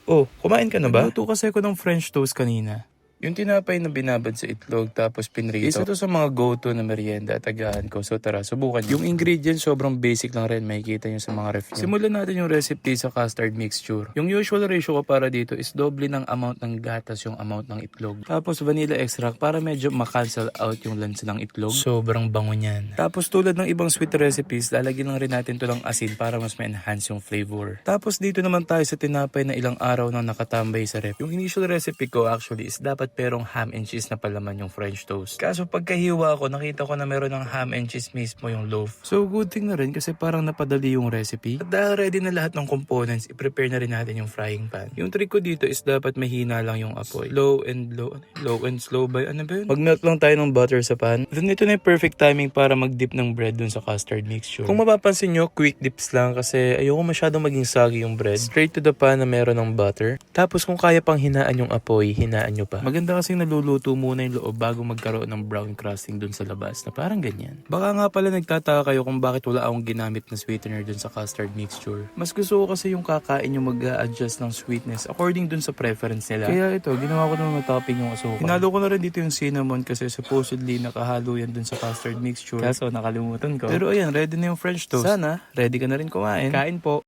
Oh, kumain ka na ba? Nagluto kasi ako ng French toast kanina. Yung tinapay na binabad sa itlog tapos pinrito. Isa to sa mga go-to na merienda at agahan ko. So tara, subukan nyo. Yung ingredients sobrang basic lang rin. Makikita nyo sa mga ref nyo. Simulan natin yung recipe sa custard mixture. Yung usual ratio ko para dito is doble ng amount ng gatas yung amount ng itlog. Tapos vanilla extract para medyo makancel out yung lansa ng itlog. Sobrang bango niyan. Tapos tulad ng ibang sweet recipes, lalagyan lang rin natin to ng asin para mas ma-enhance yung flavor. Tapos dito naman tayo sa tinapay na ilang araw nang nakatambay sa ref. Yung initial recipe ko actually is dapat perong ham and cheese na palaman yung French toast. Kaso pagkahiwa ko, nakita ko na meron ng ham and cheese mismo yung loaf. So good thing na rin kasi parang napadali yung recipe. At dahil ready na lahat ng components, i-prepare na rin natin yung frying pan. Yung trick ko dito is dapat mahina lang yung apoy. Low and slow ba? Ano ba yun? Mag-melt lang tayo ng butter sa pan. Then ito na yung perfect timing para mag-dip ng bread dun sa custard mixture. Kung mapapansin nyo, quick dips lang kasi ayoko masyadong maging soggy yung bread. Straight to the pan na meron ng butter. Tapos kung kaya pang hinaan yung apoy, hinaan nyo pa. Maganda kasing naluluto muna yung loob bago magkaroon ng brown crusting dun sa labas na parang ganyan. Baka nga pala nagtataka kayo kung bakit wala akong ginamit na sweetener dun sa custard mixture. Mas gusto ko kasi yung kakain yung mag-a-adjust ng sweetness according dun sa preference nila. Kaya ito, ginawa ko naman na topping yung asukal. Hinalo ko na rin dito yung cinnamon kasi supposedly nakahalo yan dun sa custard mixture. Kaso nakalimutan ko. Pero ayan, ready na yung French toast. Sana, ready ka na rin kumain. Kain po.